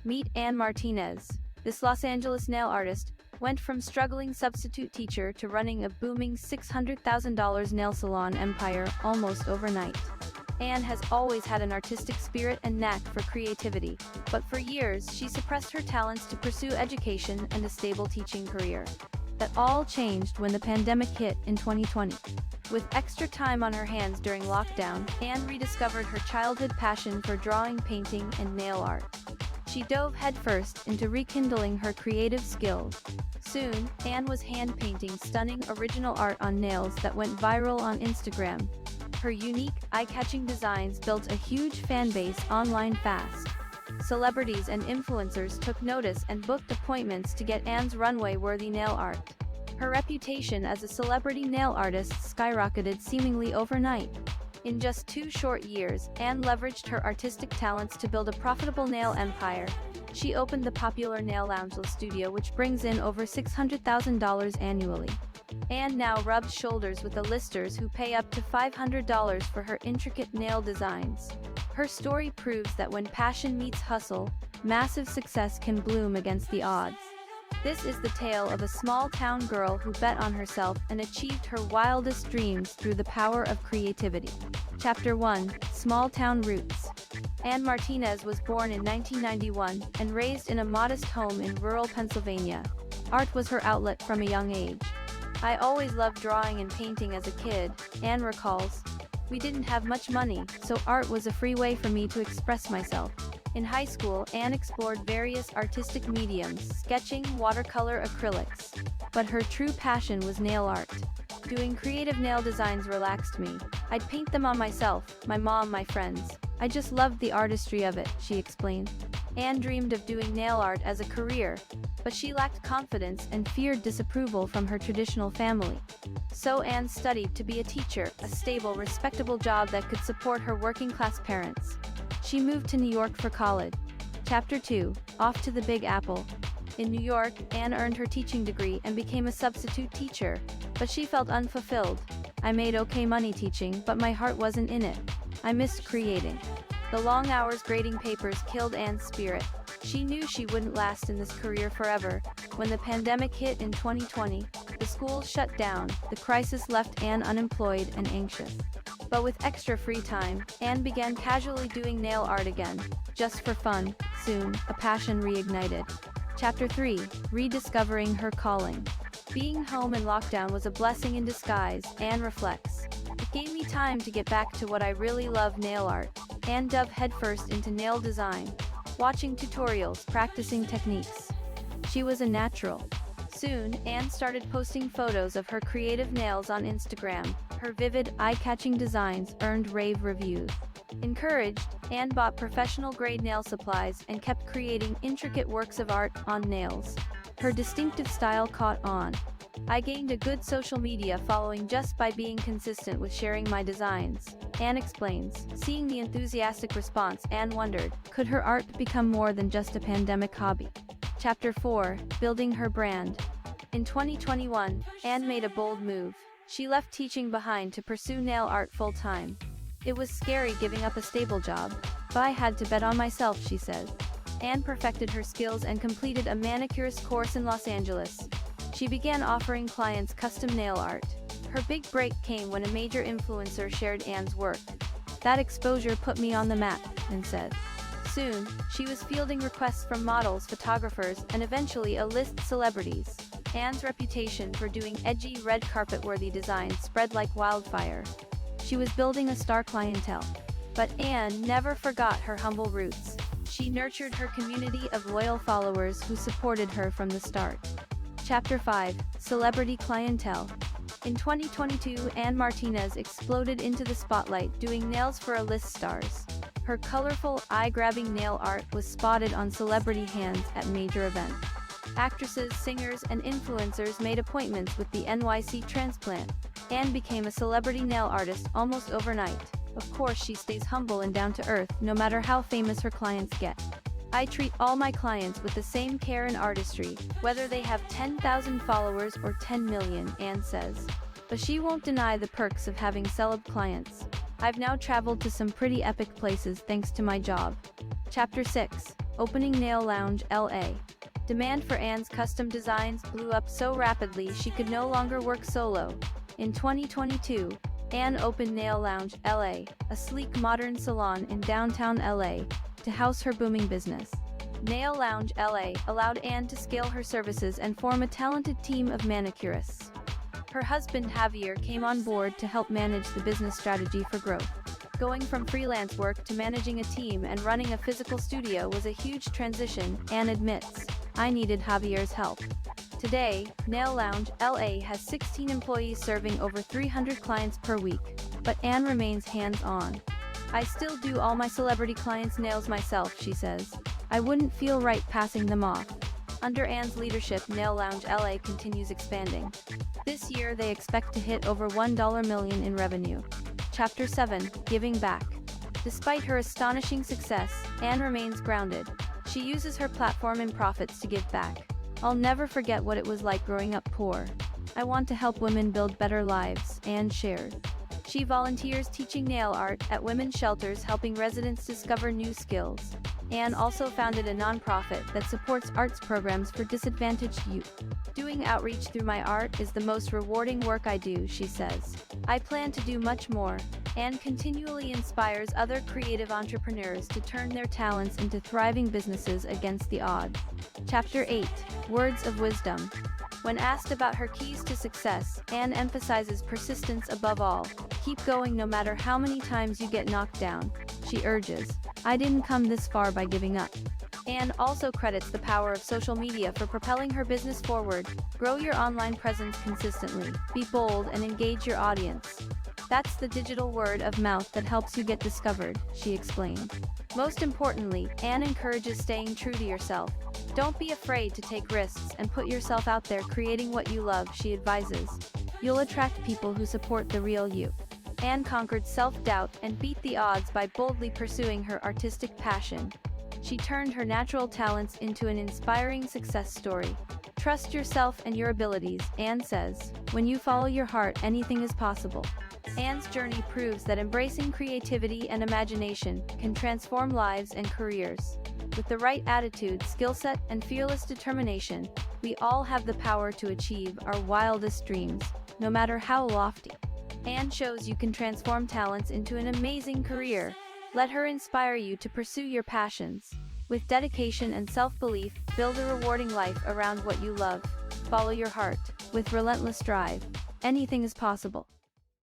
Meet Anne Martinez. This Los Angeles nail artist went from struggling substitute teacher to running a booming $600,000 nail salon empire almost overnight. Anne has always had an artistic spirit and knack for creativity, but for years she suppressed her talents to pursue education and a stable teaching career. That all changed when the pandemic hit in 2020. With extra time on her hands during lockdown, Anne rediscovered her childhood passion for drawing, painting, and nail art. She dove headfirst into rekindling her creative skills. Soon, Anne was hand-painting stunning original art on nails that went viral on Instagram. Her unique, eye-catching designs built a huge fan base online fast. Celebrities and influencers took notice and booked appointments to get Anne's runway-worthy nail art. Her reputation as a celebrity nail artist skyrocketed seemingly overnight. In just 2 short years, Anne leveraged her artistic talents to build a profitable nail empire. She opened the popular nail lounge studio, which brings in over $600,000 annually. Anne now rubs shoulders with the listers who pay up to $500 for her intricate nail designs. Her story proves that when passion meets hustle, massive success can bloom against the odds. This is the tale of a small-town girl who bet on herself and achieved her wildest dreams through the power of creativity. Chapter 1: Small-Town Roots. Anne Martinez was born in 1991 and raised in a modest home in rural Pennsylvania. Art was her outlet from a young age. "I always loved drawing and painting as a kid," Anne recalls. "We didn't have much money, so art was a free way for me to express myself." In high school, Anne explored various artistic mediums, sketching, watercolor, acrylics. But her true passion was nail art. "Doing creative nail designs relaxed me. I'd paint them on myself, my mom, my friends. I just loved the artistry of it," she explained. Anne dreamed of doing nail art as a career, but she lacked confidence and feared disapproval from her traditional family. So Anne studied to be a teacher, a stable, respectable job that could support her working-class parents. She moved to New York for college. Chapter 2: Off to the Big Apple. In New York, Anne earned her teaching degree and became a substitute teacher, but she felt unfulfilled. "I made okay money teaching, but my heart wasn't in it. I missed creating." The long hours grading papers killed Anne's spirit. She knew she wouldn't last in this career forever. When the pandemic hit in 2020, the schools shut down. The crisis left Anne unemployed and anxious. But with extra free time, Anne began casually doing nail art again, just for fun. Soon, a passion reignited. Chapter 3: Rediscovering her calling. "Being home in lockdown was a blessing in disguise," Anne reflects. "It gave me time to get back to what I really love, nail art." Anne dove headfirst into nail design, watching tutorials, practicing techniques. She was a natural. Soon, Anne started posting photos of her creative nails on Instagram. Her vivid, eye-catching designs earned rave reviews. Encouraged, Anne bought professional-grade nail supplies and kept creating intricate works of art on nails. Her distinctive style caught on. "I gained a good social media following just by being consistent with sharing my designs," Anne explains. Seeing the enthusiastic response, Anne wondered, could her art become more than just a pandemic hobby? Chapter 4: Building her brand. In 2021, Anne made a bold move. She left teaching behind to pursue nail art full-time. "It was scary giving up a stable job, but I had to bet on myself," she says. Anne perfected her skills and completed a manicurist course in Los Angeles. She began offering clients custom nail art. Her big break came when a major influencer shared Anne's work. "That exposure put me on the map," Anne said. Soon, she was fielding requests from models, photographers, and eventually A-list celebrities. Anne's reputation for doing edgy, red carpet-worthy designs spread like wildfire. She was building a star clientele. But Anne never forgot her humble roots. She nurtured her community of loyal followers who supported her from the start. Chapter 5: Celebrity Clientele. In 2022, Anne Martinez exploded into the spotlight doing nails for A-list stars. Her colorful, eye-grabbing nail art was spotted on celebrity hands at major events. Actresses, singers, and influencers made appointments with the NYC transplant. Anne became a celebrity nail artist almost overnight. Of course, she stays humble and down to earth, no matter how famous her clients get. "I treat all my clients with the same care and artistry, whether they have 10,000 followers or 10 million, Anne says. But she won't deny the perks of having celeb clients. "I've now traveled to some pretty epic places thanks to my job." Chapter 6: opening Nail Lounge, LA. Demand for Anne's custom designs blew up so rapidly she could no longer work solo. In 2022, Anne opened Nail Lounge, LA, a sleek modern salon in downtown LA, to house her booming business. Nail Lounge, LA allowed Anne to scale her services and form a talented team of manicurists. Her husband Javier came on board to help manage the business strategy for growth. Going from freelance work to managing a team and running a physical studio was a huge transition, Anne admits. I needed Javier's help. Today, Nail Lounge, LA has 16 employees serving over 300 clients per week, but Anne remains hands-on. I still do all my celebrity clients' nails myself, she says. I wouldn't feel right passing them off. Under Anne's leadership, Nail Lounge, LA continues expanding. This year they expect to hit over $1 million in revenue. Chapter 7, Giving Back. Despite her astonishing success, Anne remains grounded. She uses her platform and profits to give back. I'll never forget what it was like growing up poor. I want to help women build better lives, Anne shared. She volunteers teaching nail art at women's shelters, helping residents discover new skills. Anne also founded a nonprofit that supports arts programs for disadvantaged youth. Doing outreach through my art is the most rewarding work I do, she says. I plan to do much more. Anne continually inspires other creative entrepreneurs to turn their talents into thriving businesses against the odds. Chapter 8, Words of Wisdom. When asked about her keys to success, Anne emphasizes persistence above all. Keep going no matter how many times you get knocked down, she urges. I didn't come this far by giving up. Anne also credits the power of social media for propelling her business forward. Grow your online presence consistently, be bold, and engage your audience. That's the digital word of mouth that helps you get discovered, she explained. Most importantly, Anne encourages staying true to yourself. Don't be afraid to take risks and put yourself out there creating what you love, she advises. You'll attract people who support the real you. Anne conquered self-doubt and beat the odds by boldly pursuing her artistic passion. She turned her natural talents into an inspiring success story. Trust yourself and your abilities, Anne says. When you follow your heart, anything is possible. Anne's journey proves that embracing creativity and imagination can transform lives and careers. With the right attitude, skill set, and fearless determination, we all have the power to achieve our wildest dreams, no matter how lofty. Anne shows you can transform talents into an amazing career. Let her inspire you to pursue your passions. With dedication and self-belief, build a rewarding life around what you love. Follow your heart. With relentless drive, anything is possible.